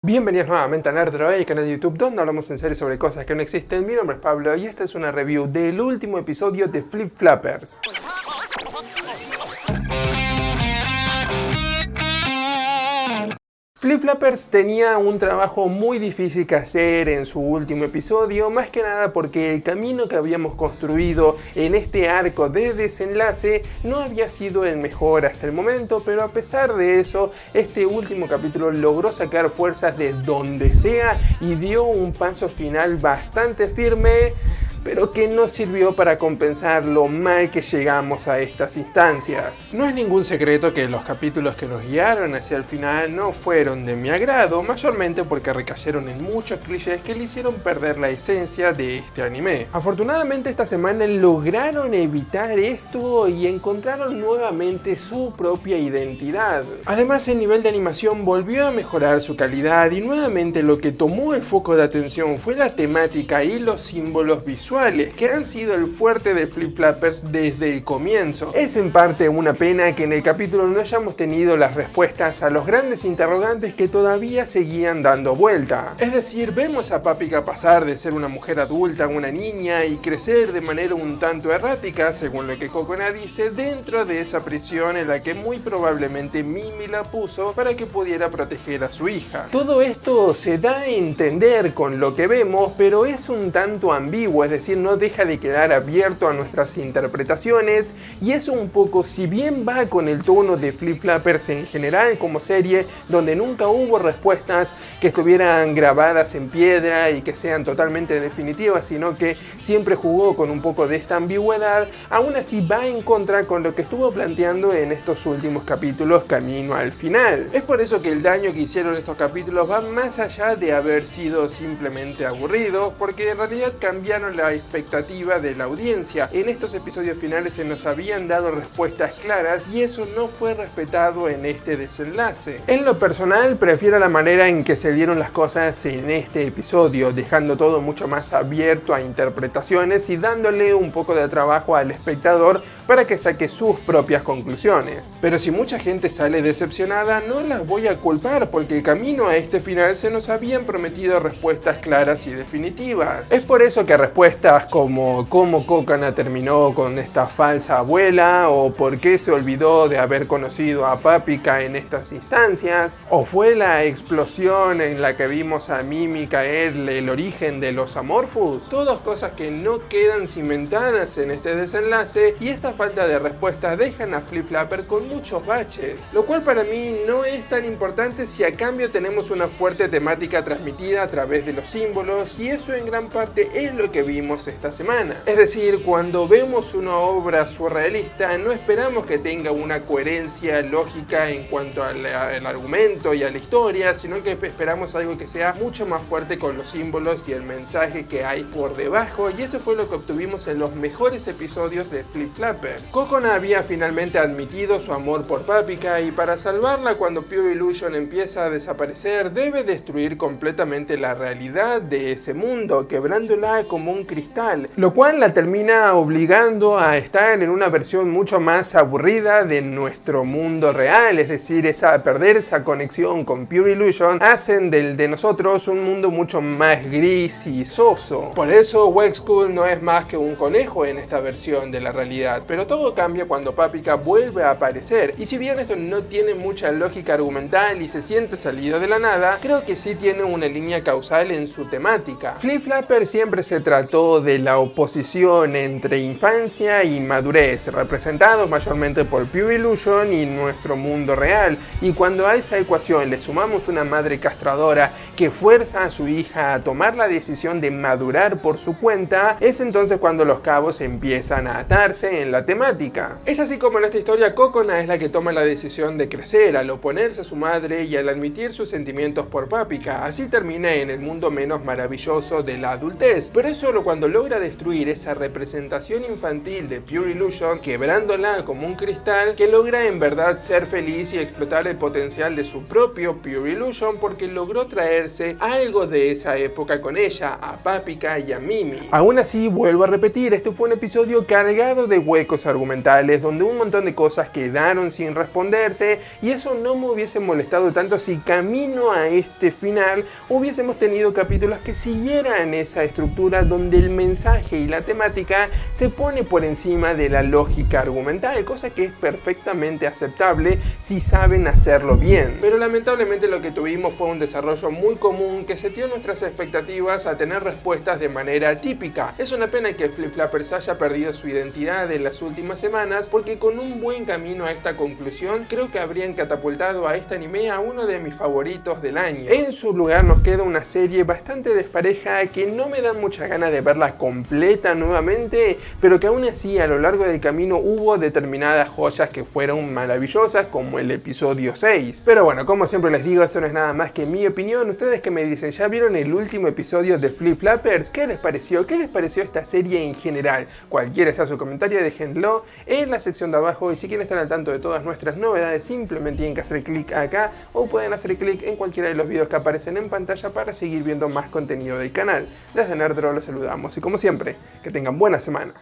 Bienvenidos nuevamente a Nerdroid, canal de YouTube donde hablamos en serio sobre cosas que no existen. Mi nombre es Pablo y esta es una review del último episodio de Flip Flappers. Flip Flappers tenía un trabajo muy difícil que hacer en su último episodio, más que nada porque el camino que habíamos construido en este arco de desenlace no había sido el mejor hasta el momento, pero a pesar de eso, este último capítulo logró sacar fuerzas de donde sea y dio un paso final bastante firme, pero que no sirvió para compensar lo mal que llegamos a estas instancias. No es ningún secreto que los capítulos que nos guiaron hacia el final no fueron de mi agrado, mayormente porque recayeron en muchos clichés que le hicieron perder la esencia de este anime. Afortunadamente esta semana lograron evitar esto y encontraron nuevamente su propia identidad. Además, el nivel de animación volvió a mejorar su calidad y nuevamente lo que tomó el foco de atención fue la temática y los símbolos visuales que han sido el fuerte de Flip Flappers desde el comienzo. Es en parte una pena que en el capítulo no hayamos tenido las respuestas a los grandes interrogantes que todavía seguían dando vuelta. Es decir, vemos a Paprika pasar de ser una mujer adulta a una niña y crecer de manera un tanto errática, según lo que Kokona dice, dentro de esa prisión en la que muy probablemente Mimi la puso para que pudiera proteger a su hija. Todo esto se da a entender con lo que vemos, pero es un tanto ambiguo, es decir, no deja de quedar abierto a nuestras interpretaciones y eso un poco, si bien va con el tono de Flip Flappers en general como serie, donde nunca hubo respuestas que estuvieran grabadas en piedra y que sean totalmente definitivas, sino que siempre jugó con un poco de esta ambigüedad, aún así va en contra con lo que estuvo planteando en estos últimos capítulos camino al final. Es por eso que el daño que hicieron estos capítulos va más allá de haber sido simplemente aburridos, porque en realidad cambiaron la expectativa de la audiencia. En estos episodios finales se nos habían dado respuestas claras y eso no fue respetado en este desenlace. En lo personal prefiero la manera en que se dieron las cosas en este episodio, dejando todo mucho más abierto a interpretaciones y dándole un poco de trabajo al espectador para que saque sus propias conclusiones. Pero si mucha gente sale decepcionada, no las voy a culpar porque el camino a este final se nos habían prometido respuestas claras y definitivas. Es por eso que respuestas como cómo Kokona terminó con esta falsa abuela, o por qué se olvidó de haber conocido a Paprika en estas instancias, o fue la explosión en la que vimos a Mimi caer el origen de los Amorphous, todas cosas que no quedan cimentadas en este desenlace, y esta falta de respuestas dejan a Flip Flapper con muchos baches, lo cual para mí no es tan importante si a cambio tenemos una fuerte temática transmitida a través de los símbolos, y eso en gran parte es lo que vimos esta semana. Es decir, cuando vemos una obra surrealista no esperamos que tenga una coherencia lógica en cuanto al argumento y a la historia, sino que esperamos algo que sea mucho más fuerte con los símbolos y el mensaje que hay por debajo, y eso fue lo que obtuvimos en los mejores episodios de Flip Flapper. Kokona había finalmente admitido su amor por Paprika y para salvarla cuando Pure Illusion empieza a desaparecer debe destruir completamente la realidad de ese mundo, quebrándola como un cristal, lo cual la termina obligando a estar en una versión mucho más aburrida de nuestro mundo real, es decir, perder esa conexión con Pure Illusion hacen del de nosotros un mundo mucho más gris y soso. Por eso Wake School no es más que un conejo en esta versión de la realidad, pero todo cambia cuando Paprika vuelve a aparecer, y si bien esto no tiene mucha lógica argumental y se siente salido de la nada, creo que sí tiene una línea causal en su temática. Flip Flapper siempre se trató de la oposición entre infancia y madurez, representados mayormente por Pure Illusion y nuestro mundo real, y cuando a esa ecuación le sumamos una madre castradora que fuerza a su hija a tomar la decisión de madurar por su cuenta, es entonces cuando los cabos empiezan a atarse en la temática. Es así como en esta historia Kokona es la que toma la decisión de crecer al oponerse a su madre y al admitir sus sentimientos por Paprika. Así termina en el mundo menos maravilloso de la adultez, pero es solo cuando logra destruir esa representación infantil de Pure Illusion, quebrándola como un cristal, que logra en verdad ser feliz y explotar el potencial de su propio Pure Illusion, porque logró traerse algo de esa época con ella, a Paprika y a Mimi. Aún así, vuelvo a repetir, este fue un episodio cargado de huecos huecos argumentales, donde un montón de cosas quedaron sin responderse, y eso no me hubiese molestado tanto si camino a este final hubiésemos tenido capítulos que siguieran esa estructura donde el mensaje y la temática se pone por encima de la lógica argumental, cosa que es perfectamente aceptable si saben hacerlo bien. Pero lamentablemente lo que tuvimos fue un desarrollo muy común que seteó nuestras expectativas a tener respuestas de manera típica. Es una pena que Flip Flappers haya perdido su identidad en las últimas semanas, porque con un buen camino a esta conclusión creo que habrían catapultado a este anime a uno de mis favoritos del año. En su lugar nos queda una serie bastante despareja que no me dan muchas ganas de verla completa nuevamente, pero que aún así a lo largo del camino hubo determinadas joyas que fueron maravillosas, como el episodio 6. Pero bueno, como siempre les digo, eso no es nada más que mi opinión. Ustedes que me dicen, ¿ya vieron el último episodio de Flip Flappers? ¿Qué les pareció? ¿Qué les pareció esta serie en general? Cualquiera sea su comentario, déjenlo en la sección de abajo, y si quieren estar al tanto de todas nuestras novedades, simplemente tienen que hacer clic acá, o pueden hacer clic en cualquiera de los videos que aparecen en pantalla para seguir viendo más contenido del canal. Desde Nerdro los saludamos, y como siempre, que tengan buena semana.